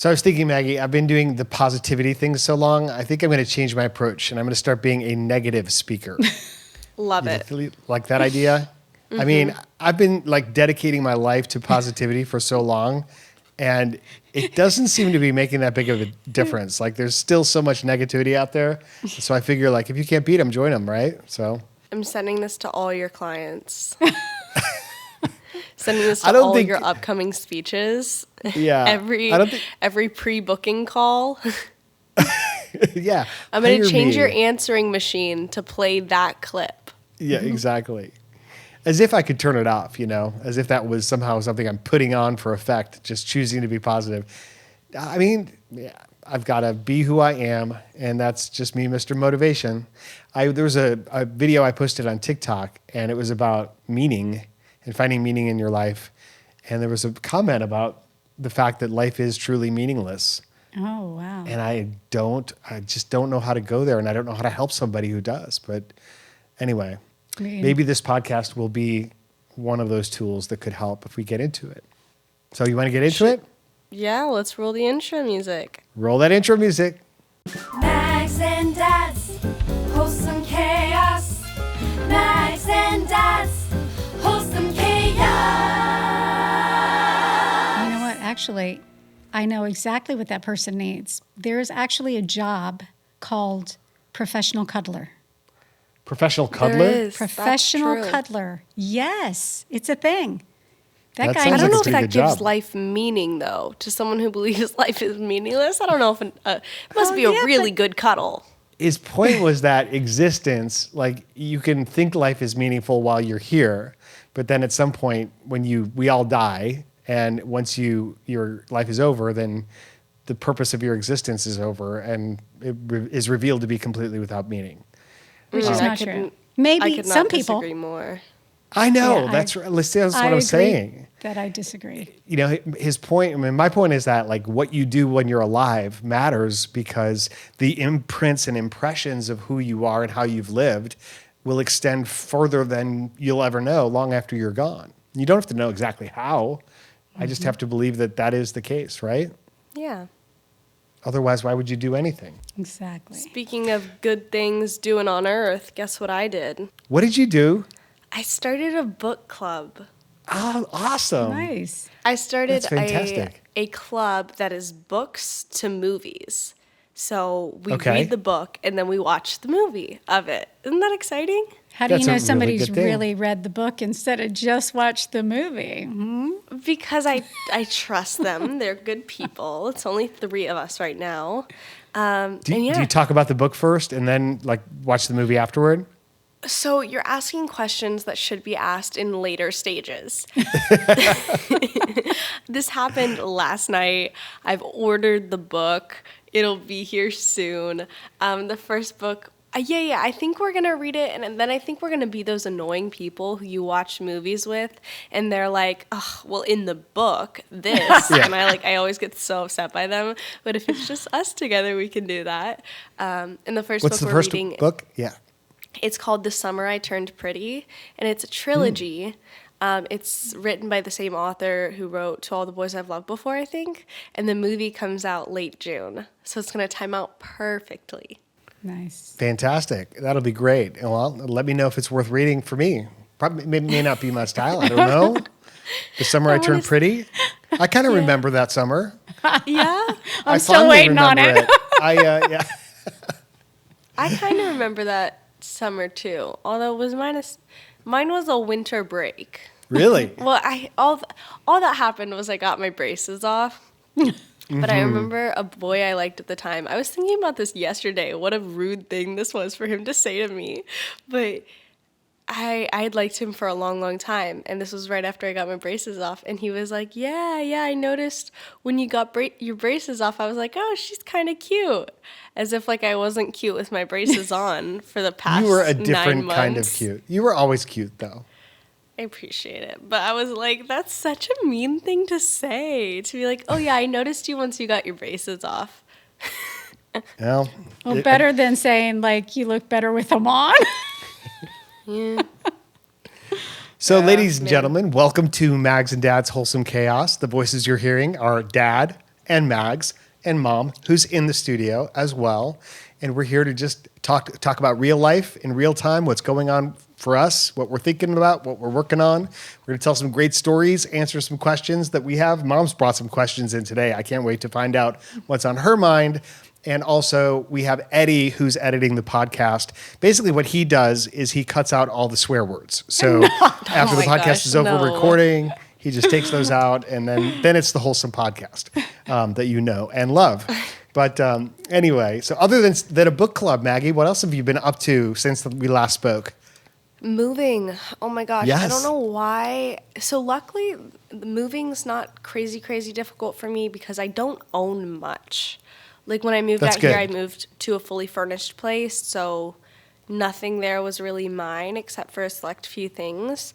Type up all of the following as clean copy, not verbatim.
So I was thinking, Maggie, I've been doing the positivity thing so long. I think I'm going to change my approach and I'm going to start being a negative speaker. Love it. Like that idea? I mean, I've been like dedicating my life to positivity for so long, and it doesn't seem to be making that big of a difference. Like there's still so much negativity out there. So I figure like if you can't beat them, join them, right? So I'm sending this to all your clients. Sending this to all your upcoming speeches. Yeah. Every pre-booking call. Yeah. I'm going to change your answering machine to play that clip. Yeah, exactly. As if I could turn it off, you know, as if that was somehow something I'm putting on for effect, just choosing to be positive. I mean, yeah, I've got to be who I am, and that's just me, Mr. Motivation. There was a video I posted on TikTok, and it was about meaning and finding meaning in your life. And there was a comment about the fact that life is truly meaningless. Oh, wow. And I just don't know how to go there, and I don't know how to help somebody who does. But anyway, maybe this podcast will be one of those tools that could help if we get into it. So you want to get into it? Yeah, let's roll the intro music. Roll that intro music. Mags and Dads, wholesome chaos. Mags and Dads, wholesome chaos. You know what? Actually, I know exactly what that person needs. There is actually a job called professional cuddler. Professional cuddler? There is. Professional cuddler. Yes, it's a thing. That guy. sounds I don't like know a if pretty that good gives job. life meaning, though, to someone who believes life is meaningless. I don't know if it must be a really good cuddle. His point was that existence, like you can think life is meaningful while you're here, but then at some point when we all die, and once your life is over, then the purpose of your existence is over, and it is revealed to be completely without meaning. Which is not true. Maybe some people. Disagree more. I know, Yeah, that's what I'm agree saying. That I disagree. You know, his point, I mean, my point is that like what you do when you're alive matters because the imprints and impressions of who you are and how you've lived will extend further than you'll ever know long after you're gone. You don't have to know exactly how. I just have to believe that that is the case, right? Yeah. Otherwise, why would you do anything? Exactly. Speaking of good things doing on Earth, guess what I did? What did you do? I started a book club. Oh, awesome. Nice. I started That's fantastic. a club that is books to movies. So we Okay. read the book and then we watch the movie of it. Isn't that exciting? How do That's you a know really somebody's good thing. really read the book instead of just watched the movie? Because I trust them. They're good people. It's only 3 of us right now. Do you talk about the book first and then like watch the movie afterward? So you're asking questions that should be asked in later stages. This happened last night. I've ordered the book. It'll be here soon. The first book, I think we're going to read it, and then I think we're going to be those annoying people who you watch movies with, and they're like, oh, well, in the book, this. Yeah. And I always get so upset by them. But if it's just us together, we can do that. And the first What's book the we're first reading... book? Yeah. It's called The Summer I Turned Pretty, and it's a trilogy. It's written by the same author who wrote To All the Boys I've Loved Before, I think, and the movie comes out late June. So it's going to time out perfectly. Nice. Fantastic. That'll be great. Well, let me know if it's worth reading for me. Probably may not be my style. I don't know. The Summer I Turned Pretty. I kind of remember that summer. Yeah? I'm still fondly waiting on remember it. Yeah. I kind of remember that summer too, although mine was a winter break. Really? Well, all that happened was I got my braces off. But I remember a boy I liked at the time. I was thinking about this yesterday. What a rude thing this was for him to say to me. But I had liked him for a long, long time. And this was right after I got my braces off. And he was like, yeah, I noticed when you got your braces off. I was like, oh, she's kind of cute. As if like I wasn't cute with my braces on for the past 9 months. You were a different kind of cute. You were always cute, though. I appreciate it. But I was like, that's such a mean thing to say. To be like, oh, yeah, I noticed you once you got your braces off. Well, Better than saying, like, you look better with them on. Yeah. So, ladies and gentlemen, welcome to Mags and Dad's Wholesome Chaos. The voices you're hearing are Dad and Mags and Mom, who's in the studio as well. And we're here to just talk about real life in real time, what's going on for us, what we're thinking about, what we're working on. We're going to tell some great stories, answer some questions that we have. Mom's brought some questions in today. I can't wait to find out what's on her mind. And also, we have Eddie, who's editing the podcast. Basically, what he does is he cuts out all the swear words. So after the podcast is over recording, he just takes those out, and then it's the wholesome podcast that you know and love. But anyway, so other than a book club, Maggie, what else have you been up to since we last spoke? Moving. Oh my gosh. Yes. I don't know why. So luckily, moving's not crazy difficult for me because I don't own much. Like when I moved That's out here, good. I moved to a fully furnished place, so nothing there was really mine except for a select few things.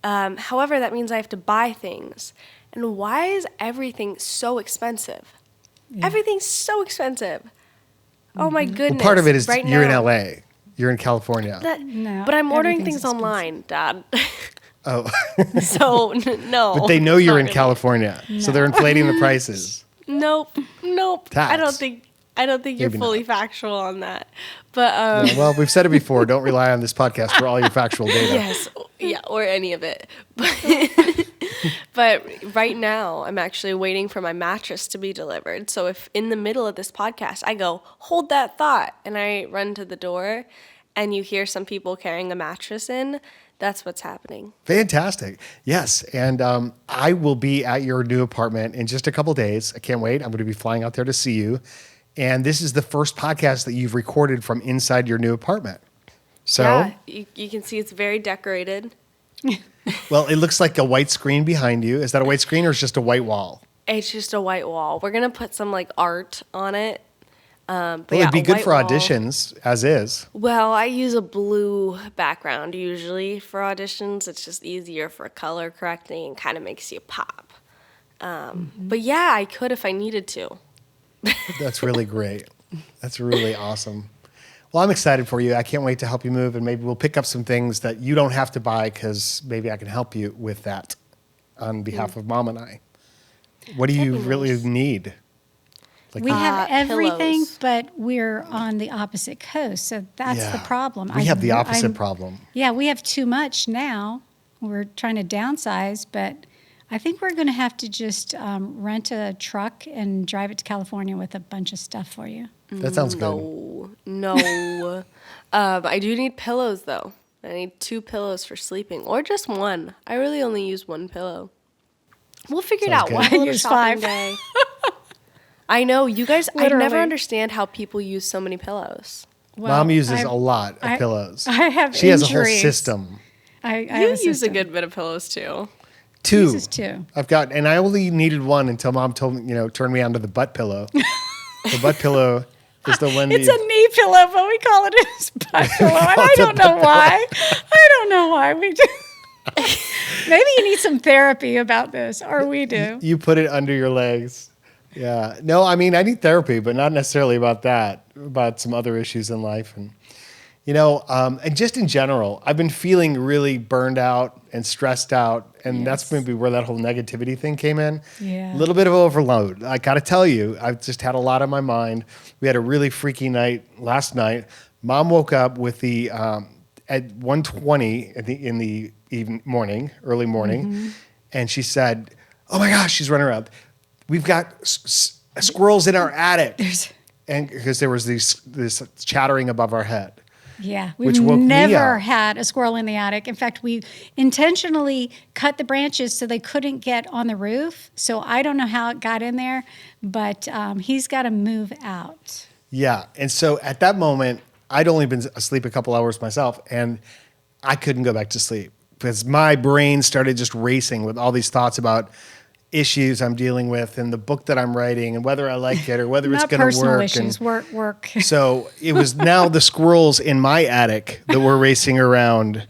However, that means I have to buy things. And why is everything so expensive? Yeah. Everything's so expensive. Oh my Well, goodness. part of it is right you're now, in LA. You're in California. No, but I'm ordering everything's things online, Dad. Oh, So no. but they know it's you're not in gonna- California, so they're inflating the prices. Nope. Tax. I don't think you're Maybe fully not. factual on that. But Yeah, well, we've said it before. Don't rely on this podcast for all your factual data. yes, yeah, or any of it. But right now, I'm actually waiting for my mattress to be delivered. So if in the middle of this podcast I go, hold that thought, and I run to the door, and you hear some people carrying a mattress in, that's what's happening. Fantastic. Yes. And I will be at your new apartment in just a couple days. I can't wait. I'm going to be flying out there to see you. And this is the first podcast that you've recorded from inside your new apartment. So, Yeah, you can see it's very decorated. well, it looks like a white screen behind you. Is that a white screen or is it just a white wall? It's just a white wall. We're going to put some like art on it. But Well, yeah, it'd be a good white for wall. auditions as is. Well, I use a blue background usually for auditions. It's just easier for color correcting and kind of makes you pop. But yeah, I could if I needed to. That's really great. That's really awesome. Well, I'm excited for you. I can't wait to help you move, and maybe we'll pick up some things that you don't have to buy because maybe I can help you with that on behalf of Mom and I. What do you That'd be really nice. need? Like, We have everything, pillows. but we're on the opposite coast, so that's the Yeah. problem. We have the I'm- opposite problem. Yeah, we have too much now. We're trying to downsize, but I think we're going to have to just rent a truck and drive it to California with a bunch of stuff for you. That sounds good. No. I do need pillows though. I need 2 pillows for sleeping, or just one. I really only use 1 pillow. We'll figure it Sounds out. good. We'll have a I little use shopping 5. day. I know you guys. I never Literally. understand how people use so many pillows. Well, Mom uses I- a lot of I- pillows. I have She has a whole injuries. system. I You have a use a system. good bit of pillows too. 2. uses 2. I've got, and I only needed 1 until Mom told me, turned me on to the butt pillow. The butt pillow is the one. It's that a knee pillow, but we call it a butt pillow, and I don't know why. I don't know why we do. Maybe you need some therapy about this, or we do. you put it under your legs. Yeah. No, I mean, I need therapy, but not necessarily about that, about some other issues in life. And, and just in general, I've been feeling really burned out and stressed out. And that's Yes. maybe where that whole negativity thing came in. Yeah. A little bit of overload. I got to tell you, I've just had a lot on my mind. We had a really freaky night last night. Mom woke up with the, at 1:20 in the morning, early morning. Mm-hmm. And she said, oh my gosh, she's running around. We've got squirrels in our attic. And because there was this chattering above our head. Yeah, Which we've woke me never up. had a squirrel in the attic. In fact, we intentionally cut the branches so they couldn't get on the roof. So I don't know how it got in there, but he's got to move out. Yeah. And so at that moment, I'd only been asleep a couple hours myself, and I couldn't go back to sleep because my brain started just racing with all these thoughts about issues I'm dealing with and the book that I'm writing and whether I like it or whether it's Not going to personal work. issues, And work. so it was now the squirrels in my attic that were racing around.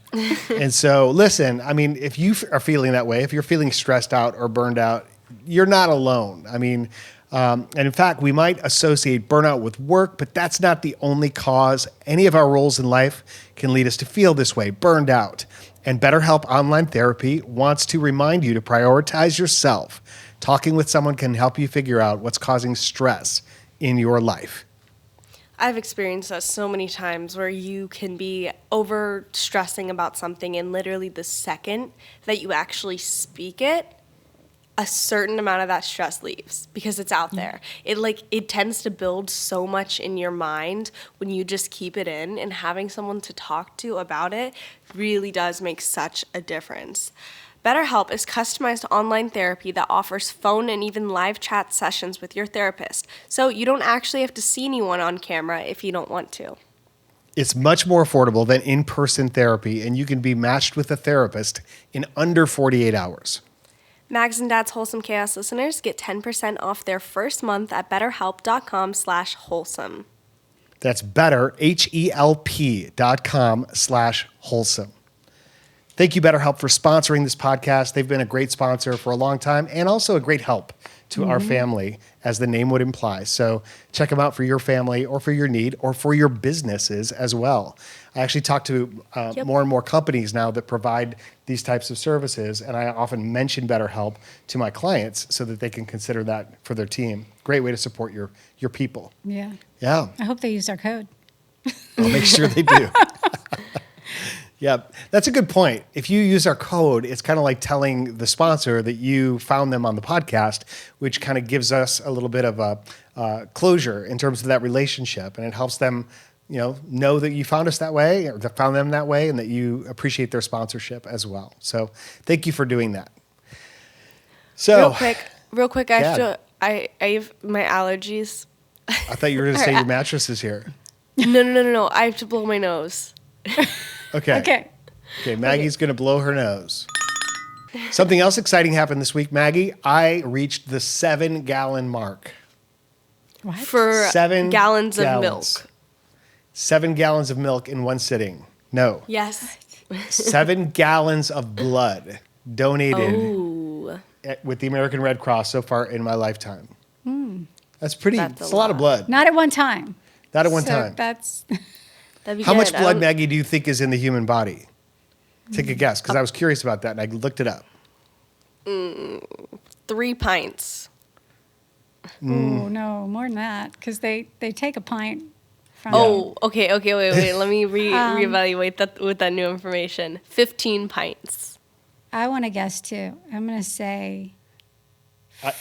And so, listen, I mean, if you are feeling that way, if you're feeling stressed out or burned out, you're not alone. I mean, and in fact, we might associate burnout with work, but that's not the only cause. Any of our roles in life can lead us to feel this way, burned out. And BetterHelp Online Therapy wants to remind you to prioritize yourself. Talking with someone can help you figure out what's causing stress in your life. I've experienced that so many times where you can be over stressing about something, and literally the second that you actually speak it, a certain amount of that stress leaves because it's out there. It tends to build so much in your mind when you just keep it in, and having someone to talk to about it really does make such a difference. BetterHelp is customized online therapy that offers phone and even live chat sessions with your therapist, so you don't actually have to see anyone on camera if you don't want to. It's much more affordable than in-person therapy, and you can be matched with a therapist in under 48 hours. Mags and Dad's Wholesome Chaos listeners get 10% off their first month at betterhelp.com/wholesome. That's better, HELP.com/wholesome. Thank you, BetterHelp, for sponsoring this podcast. They've been a great sponsor for a long time and also a great help to our family, as the name would imply. So check them out for your family or for your need or for your businesses as well. I actually talk to more and more companies now that provide these types of services, and I often mention BetterHelp to my clients so that they can consider that for their team. Great way to support your people. Yeah. Yeah, I hope they use our code. I'll make sure they do. Yeah, that's a good point. If you use our code, it's kind of like telling the sponsor that you found them on the podcast, which kind of gives us a little bit of a closure in terms of that relationship, and it helps them, know that you found us that way, or that found them that way, and that you appreciate their sponsorship as well. So, thank you for doing that. So, real quick, I have my allergies. I thought you were going to say your mattress is here. No. I have to blow my nose. Okay, Maggie's going to blow her nose. Something else exciting happened this week, Maggie. I reached the 7-gallon mark. What? For 7 gallons of milk. 7 gallons of milk in one sitting. No. Yes. 7 gallons of blood donated Ooh. with the American Red Cross so far in my lifetime. That's pretty. That's It's a a lot of blood. Not at one time. Not at one So time. That's That'd be How good. much blood, Maggie, do you think is in the human body? Take a guess, because I was curious about that and I looked it up. 3 pints. oh no, more than that, because they take a pint from. Oh, okay, wait. Let me reevaluate that with that new information. 15 pints. I want to guess too. I'm going to say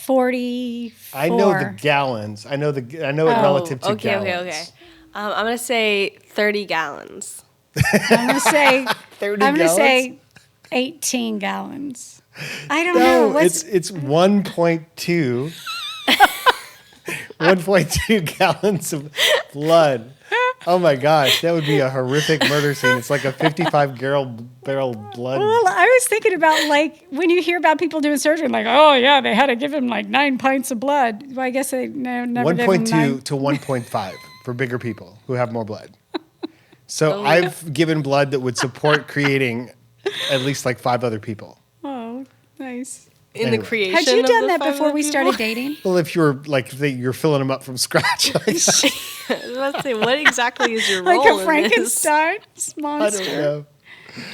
44. I know the gallons. I know it relative to okay, gallons. Okay. I'm gonna say 30 gallons. I'm going to say 30 I'm going to gallons? say 18 gallons. I don't know. No, it's 1.2. 1.2 gallons of blood. Oh my gosh, that would be a horrific murder scene. It's like a 55-barrel blood. Well, I was thinking about, like, when you hear about people doing surgery, like, oh yeah, they had to give him like 9 pints of blood. Well, I guess they never gave him 1.2 to 1.5 for bigger people who have more blood. So I've given blood that would support creating at least like 5 other people. Oh, nice. In Anyway. the creation. Had you of done the that 5 before we people? started dating? Well, if you're like you're filling them up from scratch, I was about to say, what exactly is your Like role a in this? Frankenstein I monster. don't know.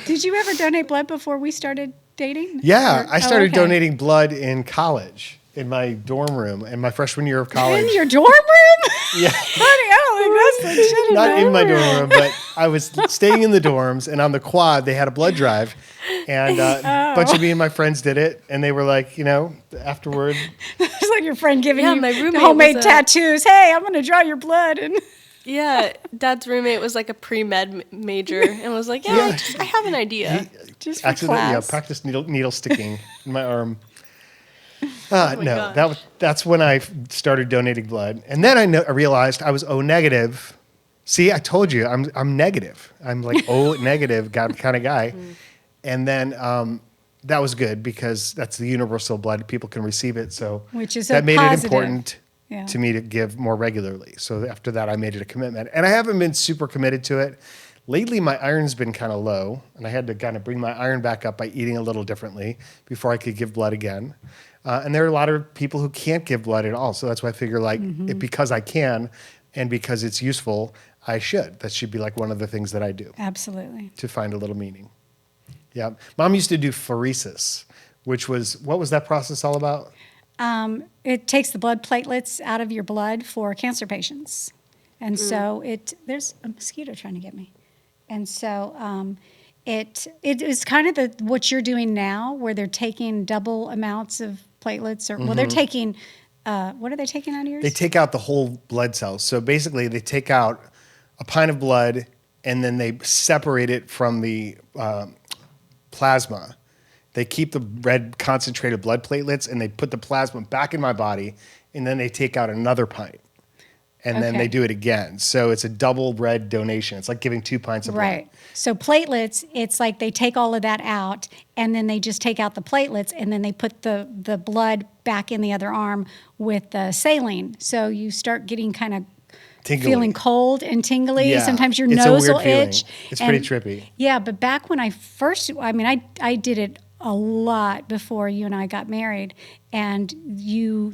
Did you ever donate blood before we started dating? Yeah, Or- I started okay. donating blood in college, in my dorm room, in my freshman year of college. In your dorm room? Yeah. Honey, I don't think that's legit. Not in my dorm room, but I was staying in the dorms, and on the quad, they had a blood drive. And a bunch of me and my friends did it, and they were like, afterward. It's like your friend giving Yeah, you my roommate homemade was a- tattoos. Hey, I'm going to draw your blood. And Yeah, Dad's roommate was like a pre-med major and was like, Yeah. I have an idea. just for Accidentally, class. practiced needle sticking in my arm. my No, gosh. that's when I started donating blood, and then I realized I was O negative. See, I told you I'm negative. I'm like O negative kind of guy, and then that was good because that's the universal blood. People can receive it, so Which is that a made positive. it important Yeah. to me to give more regularly. So after that, I made it a commitment, and I haven't been super committed to it. Lately, my iron's been kind of low, and I had to kind of bring my iron back up by eating a little differently before I could give blood again. And there are a lot of people who can't give blood at all, so that's why I figure because I can and because it's useful, I should. That should be like one of the things that I do Absolutely. to find a little meaning. Yeah, Mom used to do pheresis, which was what was that process all about? It takes the blood platelets out of your blood for cancer patients. And so there's a mosquito trying to get me. And so it is kind of what you're doing now, where they're taking double amounts of platelets, or well, they're taking, what are they taking out of yours? They take out the whole blood cells. So basically, they take out a pint of blood and then they separate it from the plasma. They keep the red concentrated blood platelets and they put the plasma back in my body, and then they take out another pint. And then they do it again. So it's a double red donation. It's like giving 2 pints of blood. Right. So platelets, it's like they take all of that out, and then they just take out the platelets, and then they put the blood back in the other arm with the saline. So you start getting kind of feeling cold and tingly. Yeah. Sometimes your It's a nose weird will feeling. itch. It's pretty trippy. Yeah, but back when I did it a lot before you and I got married, and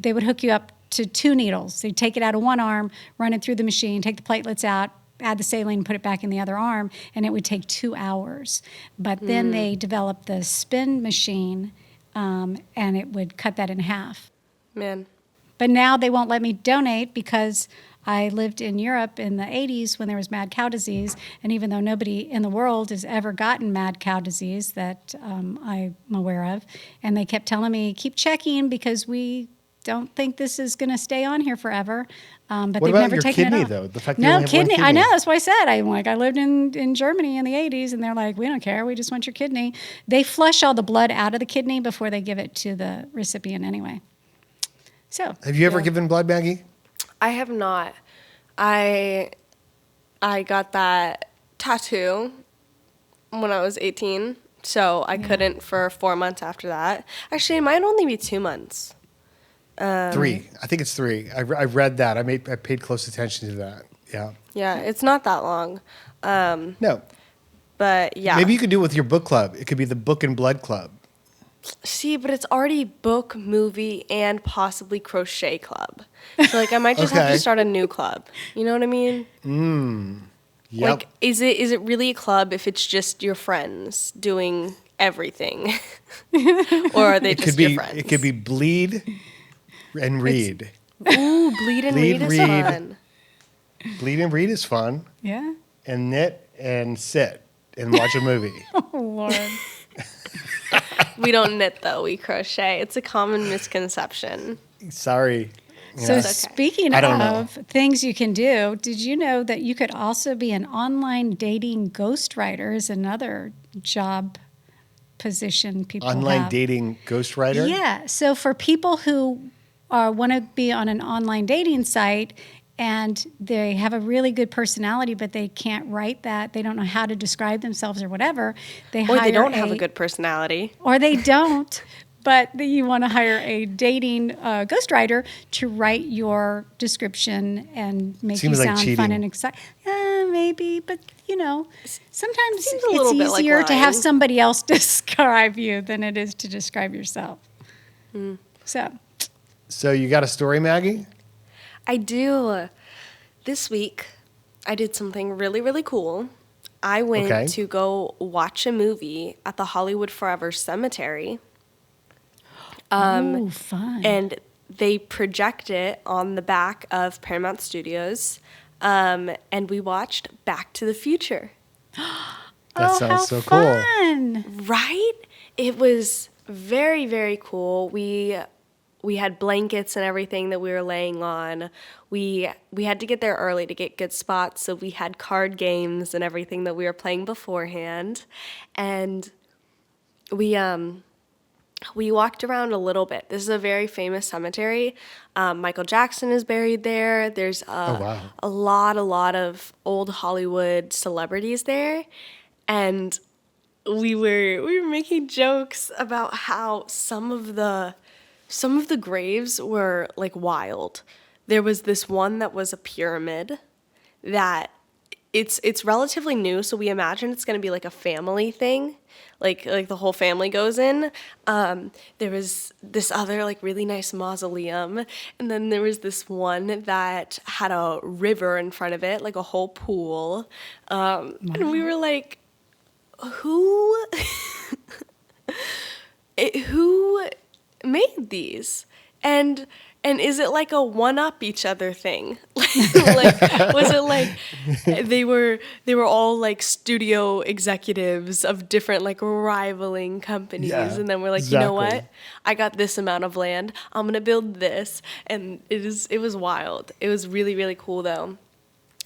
they would hook you up to 2 needles. They'd take it out of one arm, run it through the machine, take the platelets out, add the saline, put it back in the other arm, and it would take 2 hours. But then they developed the spin machine, and it would cut that in half. Man. But now they won't let me donate because I lived in Europe in the 80s when there was mad cow disease, and even though nobody in the world has ever gotten mad cow disease that I'm aware of, and they kept telling me, keep checking because we don't think this is going to stay on here forever. But What they've about never your taken kidney, it off. though? The fact that you No only have one kidney. I kidney. know. That's why I said I lived in Germany in the 80s, and they're like, we don't care. We just want your kidney. They flush all the blood out of the kidney before they give it to the recipient anyway. So Have you ever given blood, Maggie? I have not. I got that tattoo when I was 18, so I couldn't for 4 months after that. Actually, it might only be 2 months. 3. I think it's 3. I read that. I paid close attention to that. Yeah. Yeah, it's not that long. No. But yeah. Maybe you could do it with your book club. It could be the Book and Blood Club. See, but it's already book, movie, and possibly crochet club. So like I might just have Okay. to start a new club. You know what I mean? Yep. Like is it really a club if it's just your friends doing everything? Or are they just your friends? It could be bleed and read. Ooh, bleed and Bleed, read is read. fun. Bleed and read is fun. yeah. And knit and sit and watch a movie. Oh, Lord. We don't knit though, we crochet. It's a common misconception. Sorry. So Yeah. speaking I don't know. of things you can do, did you know that you could also be an online dating ghostwriter is another job position people Online have. dating ghostwriter? Yeah. So for people who want to be on an online dating site and they have a really good personality, but they can't write that, they don't know how to describe themselves or whatever, Or hire they don't have a good personality. or they don't, but you want to hire a dating ghostwriter to write your description and make Seems you like sound fun cheating. and exciting. Maybe, but sometimes Seems a it's little bit like easier to have lying. somebody else describe you than it is to describe yourself. So you got a story, Maggie? I do. This week, I did something really, really cool. I went Okay. to go watch a movie at the Hollywood Forever Cemetery. Oh, fun. And they project it on the back of Paramount Studios. And we watched Back to the Future. That sounds so cool. Fun. Right? It was very, very cool. We had blankets and everything that we were laying on. We had to get there early to get good spots, so we had card games and everything that we were playing beforehand. And we walked around a little bit. This is a very famous cemetery. Michael Jackson is buried there. There's wow. a lot of old Hollywood celebrities there. And we were making jokes about how some of the graves were like wild. There was this one that was a pyramid that it's relatively new, so we imagine it's going to be like a family thing, like the whole family goes in. There was this other like really nice mausoleum, and then there was this one that had a river in front of it, like a whole pool. And we were like, who made these? And is it like a one-up each other thing? Like, was it like they were all like studio executives of different like rivaling companies, Yeah, and then we're like, you know exactly. what? I got this amount of land. I'm gonna build this, and it was wild. It was really, really cool though.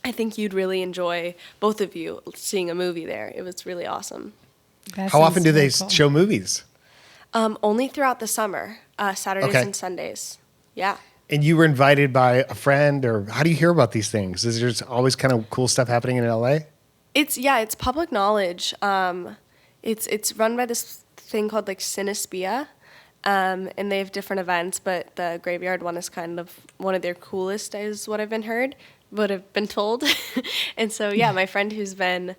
I think you'd really enjoy, both of you, seeing a movie there. It was really awesome. That How often sounds do they really cool. show movies? Only throughout the summer, Saturdays Okay. and Sundays. Yeah. And you were invited by a friend, or how do you hear about these things? Is there always kind of cool stuff happening in LA? It's public knowledge. It's run by this thing called like Cinespia, and they have different events. But the Graveyard one is kind of one of their coolest, is what I've been told. And so yeah, my friend who's been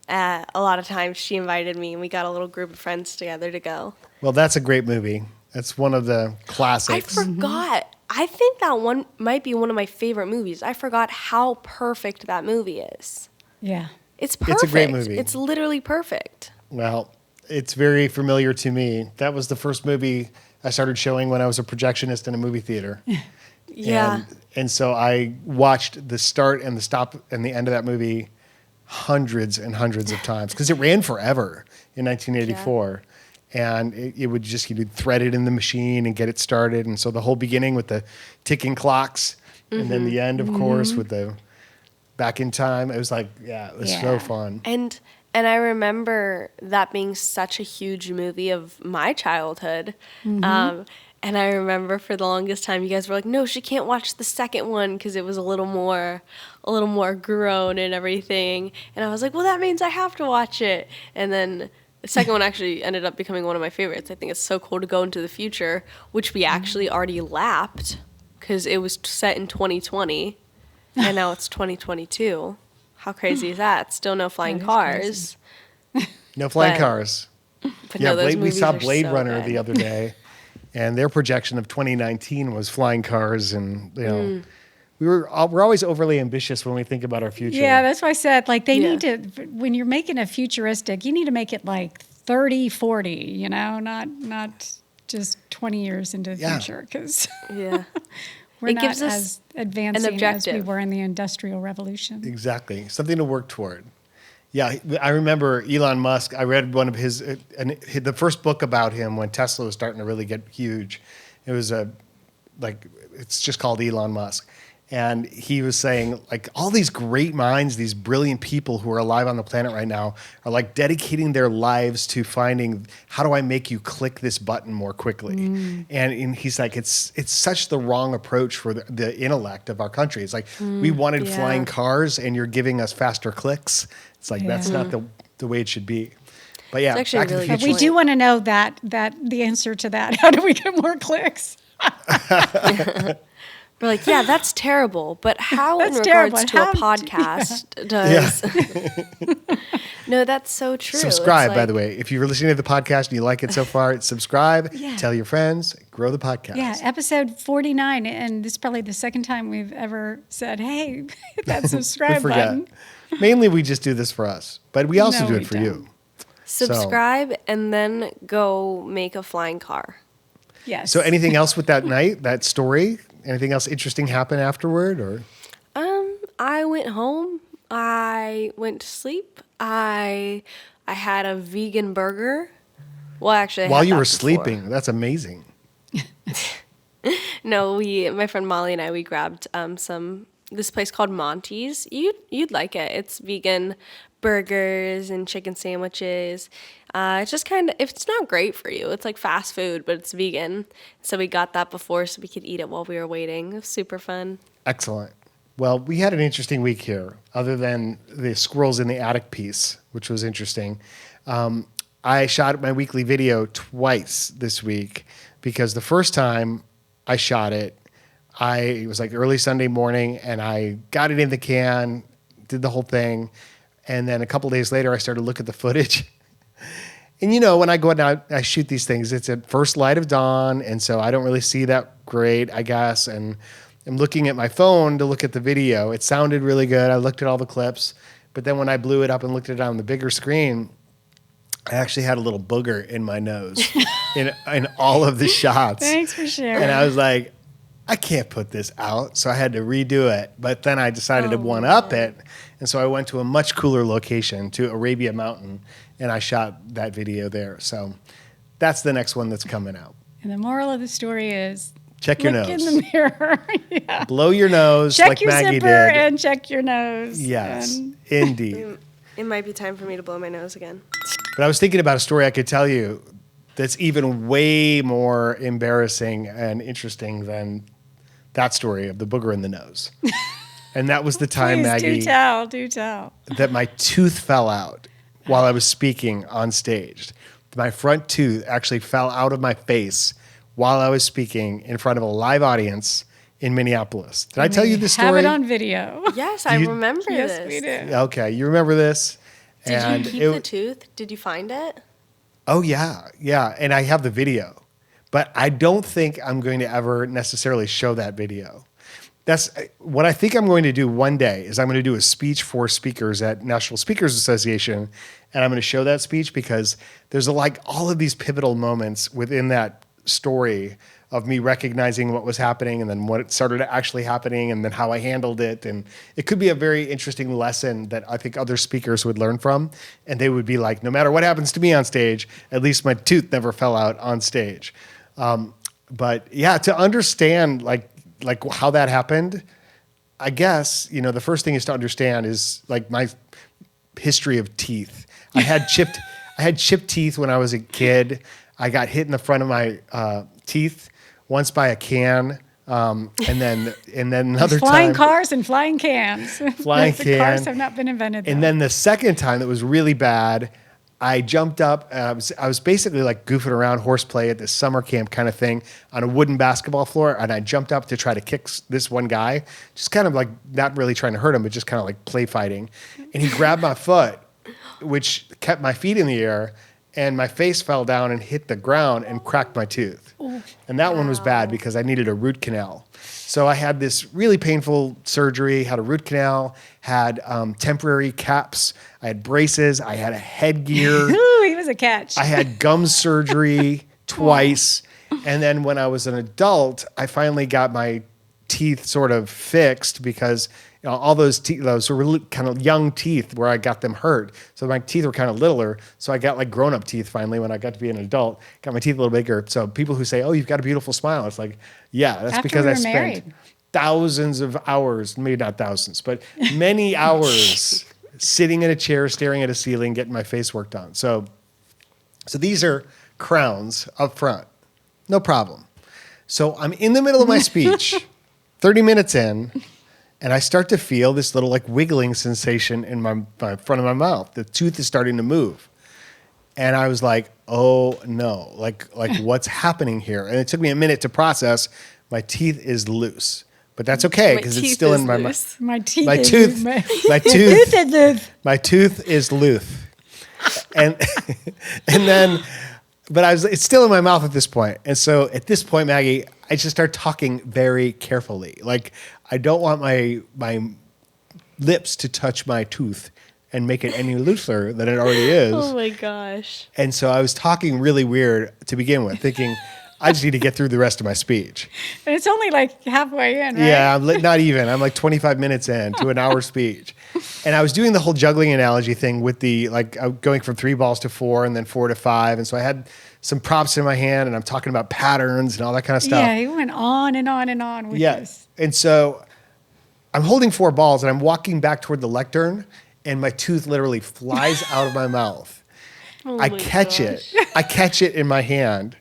a lot of times, she invited me, and we got a little group of friends together to go. Well, that's a great movie. That's one of the I classics. forgot. I think that one might be one of my favorite movies. I forgot how perfect that movie is. Yeah. It's perfect. It's a great movie. It's literally perfect. Well, it's very familiar to me. That was the first movie I started showing when I was a projectionist in a movie theater. Yeah. And so I watched the start and the stop and the end of that movie hundreds and hundreds of times because it ran forever in 1984. And it would just, you'd thread it in the machine and get it started. And so the whole beginning with the ticking clocks and then the end, of course, with the back in time. It was like, yeah, it was so Yeah. fun. And I remember that being such a huge movie of my childhood. And I remember for the longest time, you guys were like, "No, she can't watch the second one because it was a little more grown and everything." And I was like, "Well, that means I have to watch it." And then the second one actually ended up becoming one of my favorites. I think it's so cool to go into the future, which we actually already lapped because it was set in 2020, and now it's 2022. How crazy is that? Still no flying That is cars. No flying But- cars. But Yeah, no, those we movies saw are Blade so Runner good. the other day, and their projection of 2019 was flying cars, and we're always overly ambitious when we think about our future. Yeah, that's why I said, like, they Yeah. need to, when you're making a futuristic, you need to make it like 30, 40, you know, not just 20 years into the Yeah. future, because Yeah. we're It not gives us as advancing as we objective. were in the Industrial Revolution. Exactly, something to work toward. Yeah, I remember Elon Musk. I read one of his, the first book about him when Tesla was starting to really get huge. It was it's just called Elon Musk. And he was saying, like, all these great minds, these brilliant people who are alive on the planet right now are like dedicating their lives to finding, how do I make you click this button more quickly? And he's like, it's such the wrong approach for the intellect of our country. It's like, we wanted yeah. flying cars and you're giving us faster clicks. It's like, that's Yeah. not the way it should be. But yeah, It's actually Back to the really But good Future. we do want to know that the answer to that. How do we get more clicks? We're like, yeah, that's terrible. But how in That's regards terrible. to How a podcast does? No, that's so true. Subscribe, It's by like- the way. If you're listening to the podcast and you like it so far, subscribe, Yeah. tell your friends, grow the podcast. Yeah, episode 49, and this is probably the second time we've ever said, hey, hit that We subscribe forget. button. Mainly we just do this for us, but we also No, do we it for don't. you. Subscribe and then go make a flying car. Yes. So anything else with that night, that story? Anything else interesting happen afterward? Or I went home. I went to sleep. I had a vegan burger. Well, actually, I while had you that were before. sleeping, that's amazing. No, my friend Molly and I, we grabbed this place called Monty's. You'd like it. It's vegan burgers and chicken sandwiches. It's just kind of, if it's not great for you, it's like fast food, but it's vegan. So we got that before so we could eat it while we were waiting. It was super fun. Excellent. Well, we had an interesting week here, other than the squirrels in the attic piece, which was interesting. I shot my weekly video twice this week because the first time I shot it, it was like early Sunday morning, and I got it in the can, did the whole thing, and then a couple days later, I started to look at the footage. And you know, when I go out and I shoot these things, it's at first light of dawn, and so I don't really see that great, I guess. And I'm looking at my phone to look at the video. It sounded really good. I looked at all the clips, but then when I blew it up and looked at it on the bigger screen, I actually had a little booger in my nose in all of the shots. Thanks for sharing. And I was like, I can't put this out. So I had to redo it. But then I decided to one up it. And so I went to a much cooler location, to Arabia Mountain, and I shot that video there. So that's the next one that's coming out. And the moral of the story is Check your look nose. in the mirror. Yeah. Blow your nose Check like your Maggie zipper did. and check your nose. Yes, And indeed. It might be time for me to blow my nose again. But I was thinking about a story I could tell you that's even way more embarrassing and interesting than that story of the booger in the nose. And that was the time, please Maggie, do tell. that my tooth fell out while I was speaking on stage. My front tooth actually fell out of my face while I was speaking in front of a live audience in Minneapolis. Did I tell you this story? Have it on video. Yes, I remember Yes, this. we did. Okay, you remember this? Did you keep the tooth? Did you find it? Oh, yeah. And I have the video. But I don't think I'm going to ever necessarily show that video. That's what I think I'm going to do one day is I'm going to do a speech for speakers at National Speakers Association. And I'm going to show that speech because there's all of these pivotal moments within that story of me recognizing what was happening and then what started actually happening and then how I handled it. And it could be a very interesting lesson that I think other speakers would learn from. And they would be like, no matter what happens to me on stage, at least my tooth never fell out on stage. But yeah, to understand like how that happened, I guess, the first thing is to understand is like my history of teeth. I had chipped teeth when I was a kid. I got hit in the front of my teeth once by a can, and then another Flying time. cars and flying cans. Flying The can. cars have not been invented. And though. then the second time that was really bad, I jumped up. I was basically like goofing around horseplay at this summer camp kind of thing on a wooden basketball floor, and I jumped up to try to kick this one guy, just kind of like not really trying to hurt him, but just kind of like play fighting. And he grabbed my foot, which kept my feet in the air, and my face fell down and hit the ground and cracked my tooth. And that one was bad because I needed a root canal. So I had this really painful surgery, had a root canal, had temporary caps, I had braces, I had a headgear. Ooh, he was a catch. I had gum surgery twice. And then when I was an adult, I finally got my teeth sort of fixed because all those teeth, those were kind of young teeth where I got them hurt. So my teeth were kind of littler. So I got like grown-up teeth finally when I got to be an adult. Got my teeth a little bigger. So people who say, oh, you've got a beautiful smile. It's like, yeah, that's After because we I were spent married. thousands of hours, maybe not thousands, but many hours sitting in a chair, staring at a ceiling, getting my face worked on. So these are crowns up front. No problem. So I'm in the middle of my speech, 30 minutes in, and I start to feel this little like wiggling sensation in my front of my mouth. The tooth is starting to move. And I was like, oh no, like what's happening here? And it took me a minute to process. My teeth is loose, but that's okay because it's still in my mouth. My teeth. My is- tooth, My, my tooth tooth, is loose. my tooth is loose. And then, but it's still in my mouth at this point. And so at this point, Maggie, I just start talking very carefully. Like I don't want my lips to touch my tooth and make it any looser than it already is. Oh my gosh. And so I was talking really weird to begin with, thinking I just need to get through the rest of my speech. And it's only like halfway in, right? Yeah, not even. I'm like 25 minutes in to an hour speech. And I was doing the whole juggling analogy thing with the, going from 3 balls to 4 and then 4 to 5. And so I had some props in my hand and I'm talking about patterns and all that kind of stuff. Yeah, he went on and on and on with this. And so I'm holding 4 balls and I'm walking back toward the lectern and my tooth literally flies out of my mouth. I catch it in my hand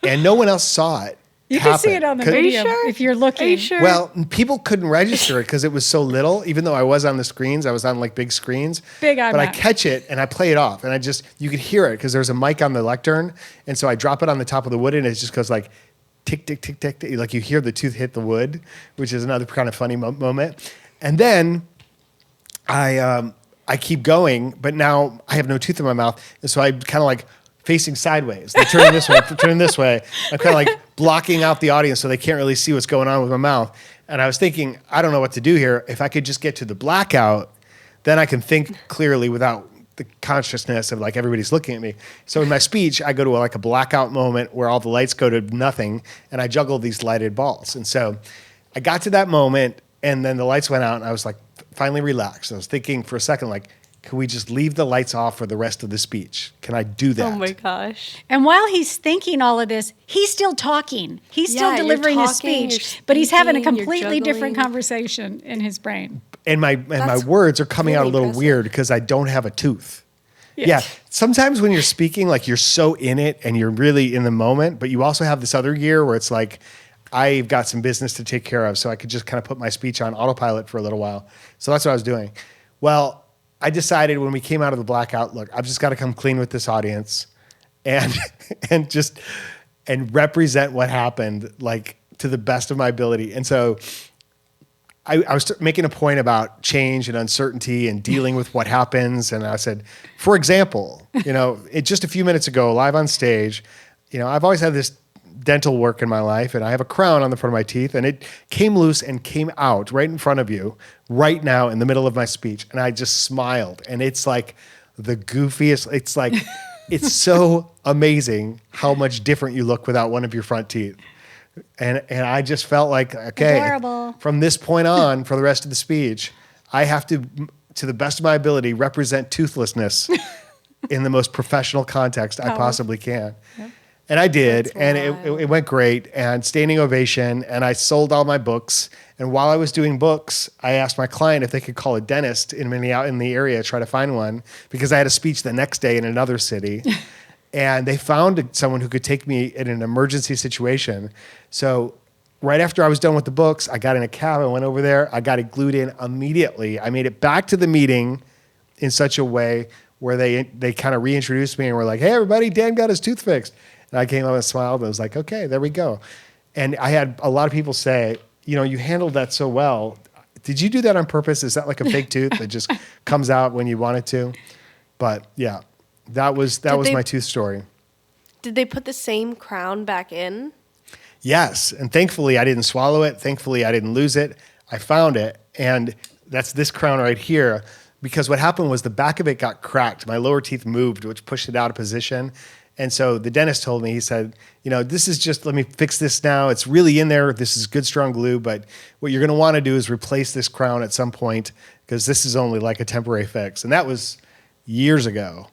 and no one else saw it. You can see it on the video sure? if you're looking. Are you sure? Well, people couldn't register it because it was so little. Even though I was on the screens, I was on like big screens. Big But I IMAX. catch it and I play it off, and you could hear it because there's a mic on the lectern, and so I drop it on the top of the wood, and it just goes like tick tick tick tick, tick. Like you hear the tooth hit the wood, which is another kind of funny moment. And then I keep going, but now I have no tooth in my mouth, and so I kind of like facing sideways, like turning this way, turning this way. I'm kind of like blocking out the audience so they can't really see what's going on with my mouth. And I was thinking, I don't know what to do here. If I could just get to the blackout, then I can think clearly without the consciousness of like everybody's looking at me. So in my speech, I go to like a blackout moment where all the lights go to nothing and I juggle these lighted balls. And so I got to that moment and then the lights went out and I was like finally relaxed. I was thinking for a second, like, can we just leave the lights off for the rest of the speech? Can I do that? Oh my gosh. And while he's thinking all of this, he's still talking. He's still Yeah, you're delivering his talking, speech, you're but he's having a speaking, you're completely different juggling. conversation in his brain. And my That's words are coming out a really little impressive. weird because I don't have a tooth. Yeah. Sometimes when you're speaking, like you're so in it and you're really in the moment, but you also have this other gear where it's like, I've got some business to take care of. So I could just kind of put my speech on autopilot for a little while. So that's what I was doing. Well, I decided when we came out of the blackout, look, I've just got to come clean with this audience and, and represent what happened like to the best of my ability. And so I was making a point about change and uncertainty and dealing with what happens. And I said, for example, just a few minutes ago, live on stage, I've always had this dental work in my life and I have a crown on the front of my teeth and it came loose and came out right in front of you right now in the middle of my speech. And I just smiled and it's like the goofiest, it's like, it's so amazing how much different you look without one of your front teeth. And I just felt like, okay, Adorable. from this point on, for the rest of the speech, I have to the best of my ability, represent toothlessness in the most professional context I possibly can. Yep. And I did, That's and wild. it went great, and standing ovation, and I sold all my books. And while I was doing books, I asked my client if they could call a dentist in the area, try to find one, because I had a speech the next day in another city. And they found someone who could take me in an emergency situation. So right after I was done with the books, I got in a cab, I went over there, I got it glued in immediately. I made it back to the meeting in such a way where they kind of reintroduced me and were like, hey, everybody, Dan got his tooth fixed. And I came up and smiled. And I was like, okay, there we go. And I had a lot of people say, you handled that so well. Did you do that on purpose? Is that like a fake tooth that just comes out when you want it to? But yeah. That was my tooth story. Did they put the same crown back in? Yes, and thankfully I didn't swallow it. Thankfully I didn't lose it. I found it, and that's this crown right here. Because what happened was the back of it got cracked. My lower teeth moved, which pushed it out of position. And so the dentist told me, he said, this is just, let me fix this now. It's really in there. This is good, strong glue. But what you're going to want to do is replace this crown at some point because this is only like a temporary fix. And that was years ago.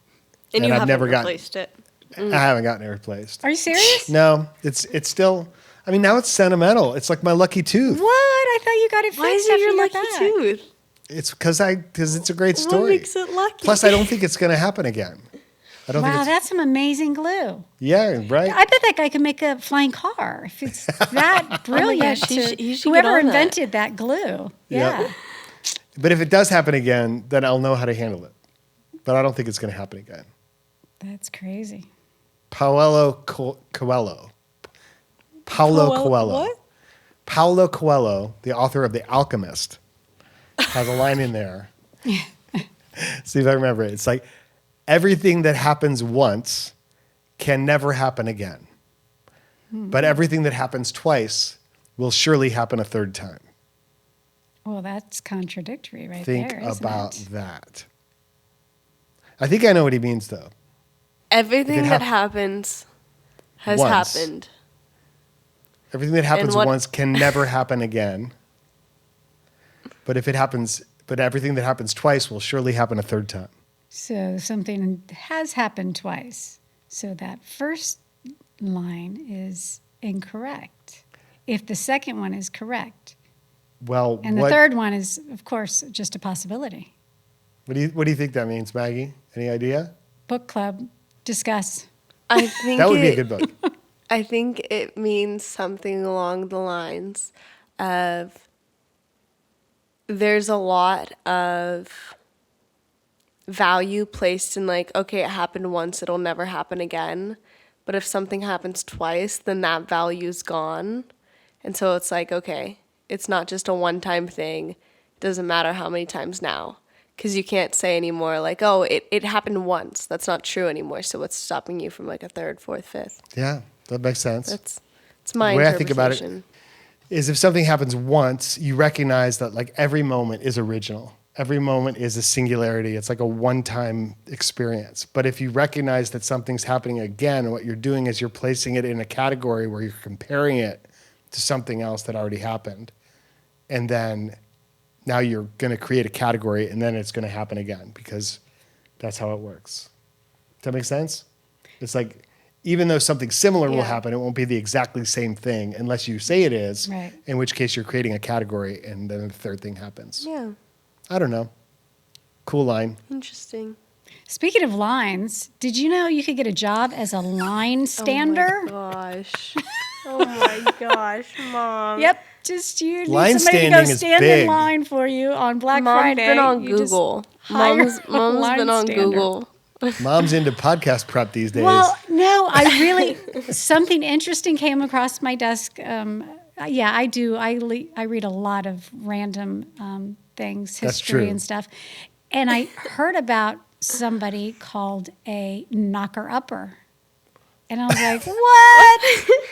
And you I've haven't never replaced it. I haven't gotten it replaced. Are you serious? No, it's still, now it's sentimental. It's like my lucky tooth. What? I thought you got it fixed Why is after it your you got lucky back. tooth? It's because it's a great story. What makes it lucky? Plus, I don't think it's going to happen again. I don't Wow, think it's, that's some amazing glue. yeah, right? I bet that guy could make a flying car if it's that brilliant. gosh, he should get whoever on that. invented that glue. Yeah. Yep. But if it does happen again, then I'll know how to handle it. But I don't think it's going to happen again. That's crazy. Paulo Coelho. What? Paulo Coelho, the author of The Alchemist, has a line in there. See if I remember it. It's like, everything that happens once can never happen again. But everything that happens twice will surely happen a third time. Well, that's contradictory right Think there, isn't about it? that. I think I know what he means, though. Everything If it that hap- happens has Once. happened. Everything that happens what- once can never happen again. But everything that happens twice will surely happen a third time. So something has happened twice. So that first line is incorrect. If the second one is correct, Well, and the third one is, of course, just a possibility. what do you think that means, Maggie? Any idea? Book club, discuss. I think That would be a good book. I think it means something along the lines of there's a lot of value placed in like, okay, it happened once, it'll never happen again. But if something happens twice, then that value's gone. And so it's like, okay, it's not just a one-time thing. It doesn't matter how many times now. Because you can't say anymore like, oh, it happened once. That's not true anymore. So what's stopping you from like a third, fourth, fifth? Yeah, that makes sense. It's my The way I think interpretation. about it is if something happens once, you recognize that like every moment is original. Every moment is a singularity. It's like a one-time experience. But if you recognize that something's happening again, what you're doing is you're placing it in a category where you're comparing it to something else that already happened. And then now you're going to create a category, and then it's going to happen again because that's how it works. Does that make sense? It's like, even though something similar will happen, it won't be the exactly same thing unless you say it is, Right. in which case you're creating a category, and then the third thing happens. Yeah. I don't know. Cool line. Interesting. Speaking of lines, did you know you could get a job as a line stander? Oh my gosh. Oh my gosh, Mom. Yep, just you need Line somebody to go standing is stand big. in line for you on Black Mom's Friday. been on You just Google. hire Mom's a been line on stander. Google. Mom's into podcast prep these days. Well, no, I really something interesting came across my desk. Yeah, I do. I read a lot of random things, That's history true. and stuff, and I heard about somebody called a knocker-upper. And I was like, what?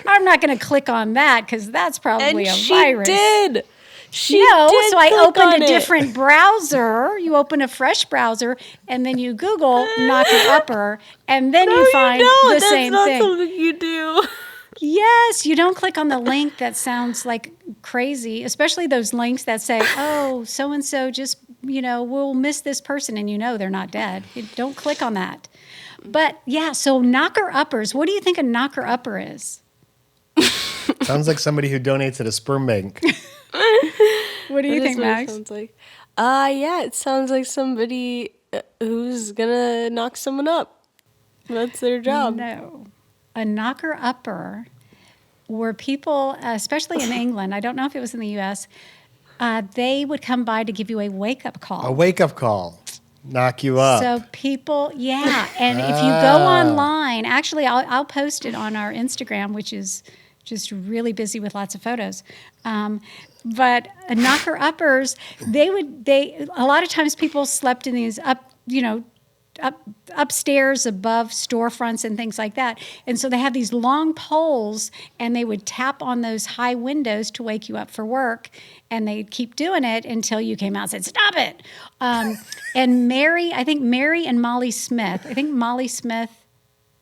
I'm not going to click on that because that's probably And a she virus. did. She No, did so I click opened on a it. different browser. You open a fresh browser, and then you Google knocker-upper, and then you find the that's same not thing. something you do. Yes, you don't click on the link that sounds like crazy, especially those links that say, oh, so-and-so just, we'll miss this person, and they're not dead. You don't click on that. But, yeah, so knocker-uppers, what do you think a knocker-upper is? Sounds like somebody who donates at a sperm bank. What do you That is think, what it Max? sounds like. Yeah, it sounds like somebody who's gonna knock someone up. That's their job. No. A knocker-upper were people, especially in England, I don't know if it was in the U.S., they would come by to give you a wake-up call. A wake-up call. Knock you up. So people, yeah. And if you go online, actually, I'll post it on our Instagram, which is just really busy with lots of photos. But knocker-uppers, a lot of times people slept in these upstairs above storefronts and things like that. And so they have these long poles, and they would tap on those high windows to wake you up for work. And they'd keep doing it until you came out and said, stop it. And Mary and Molly Smith, I think Molly Smith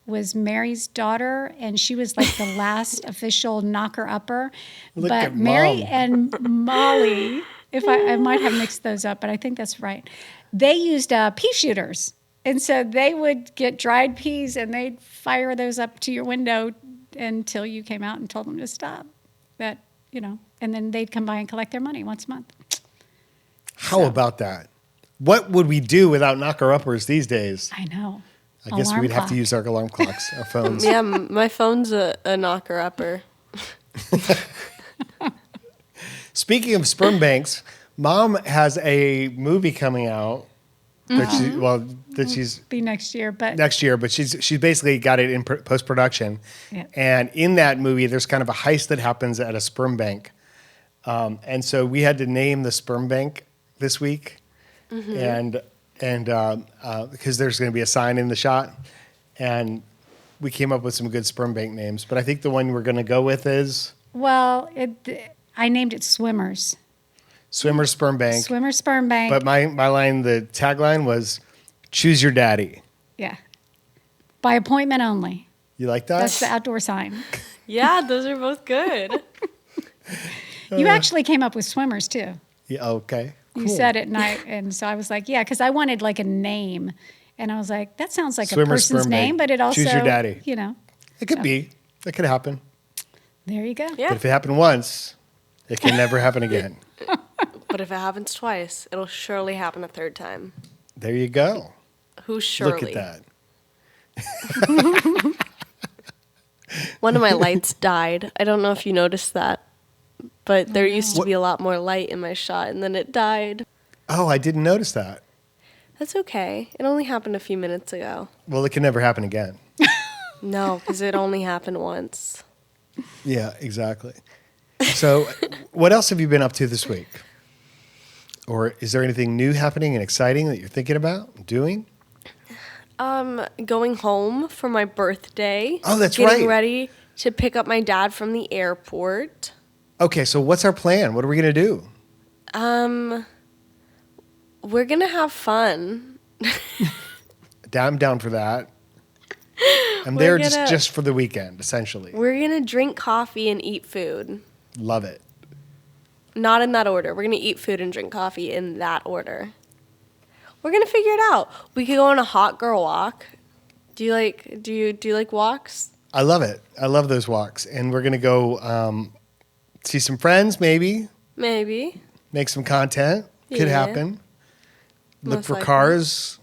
was Mary's daughter, and she was like the last official knocker-upper. Look But at Mary Mom. and Molly, if I might have mixed those up, but I think that's right. They used pea shooters. And so they would get dried peas, and they'd fire those up to your window until you came out and told them to stop. And then they'd come by and collect their money once a month. How about that? What would we do without knocker-uppers these days? I know. I guess Alarm we'd have to clock. use our alarm clocks, our phones. Yeah, my phone's a knocker-upper. Speaking of sperm banks, Mom has a movie coming out that she's Be next year, but next year, but she's basically got it in post-production. Yeah. And in that movie, there's kind of a heist that happens at a sperm bank. And so we had to name the sperm bank this week. And because there's going to be a sign in the shot. And we came up with some good sperm bank names. But I think the one we're going to go with is I named it Swimmers. Swimmer Sperm Bank. Swimmer Sperm Bank. But my line, the tagline was, choose your daddy. Yeah. By appointment only. You like that? That's the outdoor sign. Yeah, those are both good. You actually came up with Swimmers, too. Yeah, okay. You Cool. said it, and so I was like, yeah, because I wanted like a name. And I was like, that sounds like Swimmer a person's Sperm name, Bank. but it also, Choose your daddy. It could So. be. It could happen. There you go. Yeah. But if it happened once, it can never happen again. But if it happens twice, it'll surely happen a third time. There you go. Who's surely? Look at that. One of my lights died. I don't know if you noticed that, but there used to be a lot more light in my shot, and then it died. Oh, I didn't notice that. That's okay. It only happened a few minutes ago. Well, it can never happen again. No, because it only happened once. Yeah, exactly. So, what else have you been up to this week? Or is there anything new happening and exciting that you're thinking about doing? Going home for my birthday. Oh, that's Getting right. ready to pick up my dad from the airport. Okay, so what's our plan? What are we going to do? We're going to have fun. I'm down for that. I'm We're there gonna- just for the weekend, essentially. We're going to drink coffee and eat food. Love it. Not in that order. We're going to eat food and drink coffee in that order. We're going to figure it out. We could go on a hot girl walk. Do you like walks? I love it. I love those walks. And we're going to go see some friends, maybe. Maybe. Make some content. Could Yeah. happen. Look Most for likely. cars.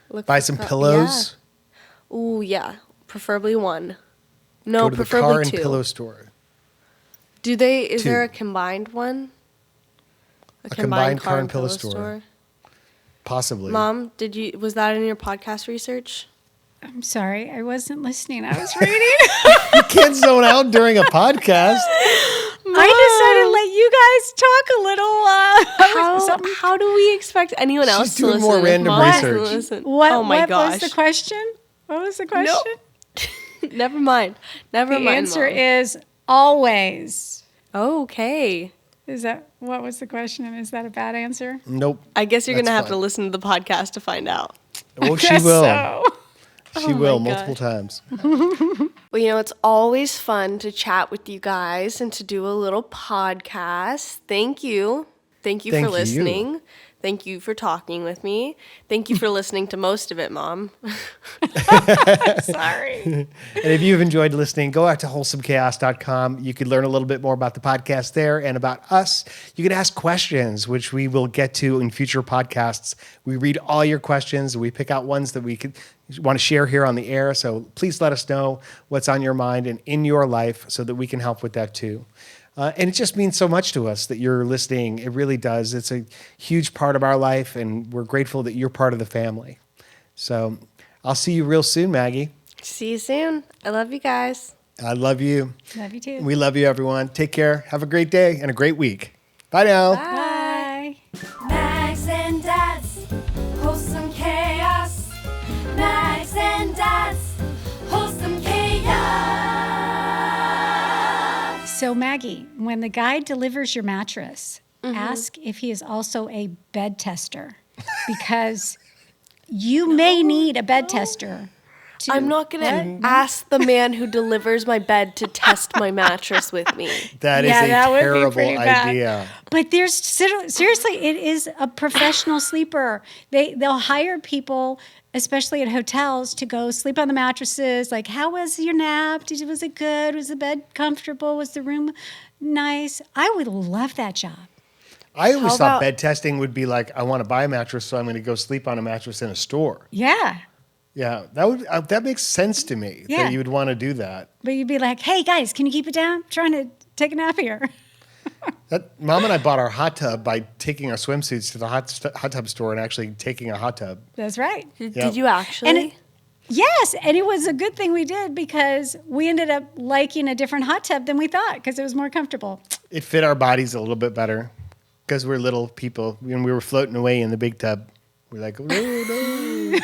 Look Buy for some co- pillows. Yeah. Ooh, yeah. Preferably one. No, Go to the preferably car and two. pillow store. Is Two. there a combined one? A combined car and pillow store. Possibly. Mom, was that in your podcast research? I'm sorry, I wasn't listening. I was reading. You can't zone out during a podcast. I decided to let you guys talk a little. How do we expect anyone else to doing listen? more if random Mom doesn't research. listen? What, Oh my what gosh. was the question? What was the question? Never mind. Never The mind. answer Mom. is always. Okay. Is that what was the question? And is that a bad answer? Nope. I guess you're going to That's have to fine. listen to the podcast to find out. Well, she Guess will. so. She will multiple times. Well, it's always fun to chat with you guys and to do a little podcast. Thank you. Thank you Thank for you. listening. Thank you for talking with me. Thank you for listening to most of it, Mom. Sorry. And if you've enjoyed listening, go out to wholesomechaos.com. You could learn a little bit more about the podcast there and about us. You can ask questions, which we will get to in future podcasts. We read all your questions. We pick out ones that we want to share here on the air. So please let us know what's on your mind and in your life so that we can help with that too. And it just means so much to us that you're listening. It really does. It's a huge part of our life, and we're grateful that you're part of the family. So I'll see you real soon, Maggie. See you soon. I love you guys. I love you. Love you too. We love you, everyone. Take care. Have a great day and a great week. Bye now. Bye. Max and Dad's wholesome chaos. Max and Dad's wholesome chaos. So, Maggie, when the guy delivers your mattress, ask if he is also a bed tester because you may need a bed tester. I'm not going to ask the man who delivers my bed to test my mattress with me. That is Yeah, a that would be terrible pretty bad. idea. But there's seriously, it is a professional sleeper. They'll hire people, especially at hotels, to go sleep on the mattresses. Like, how was your nap? Was it good? Was the bed comfortable? Was the room nice? I would love that job. I always How thought about- bed testing would be like, I want to buy a mattress, so I'm going to go sleep on a mattress in a store. Yeah. Yeah, that makes sense to me Yeah. that you would want to do that. But you'd be like, hey, guys, can you keep it down? I'm trying to take a nap here. Mom and I bought our hot tub by taking our swimsuits to the hot tub store and actually taking a hot tub. That's right. Did you actually? And yes, and it was a good thing we did because we ended up liking a different hot tub than we thought because it was more comfortable. It fit our bodies a little bit better because we're little people and we were floating away in the big tub. We're like, oh no.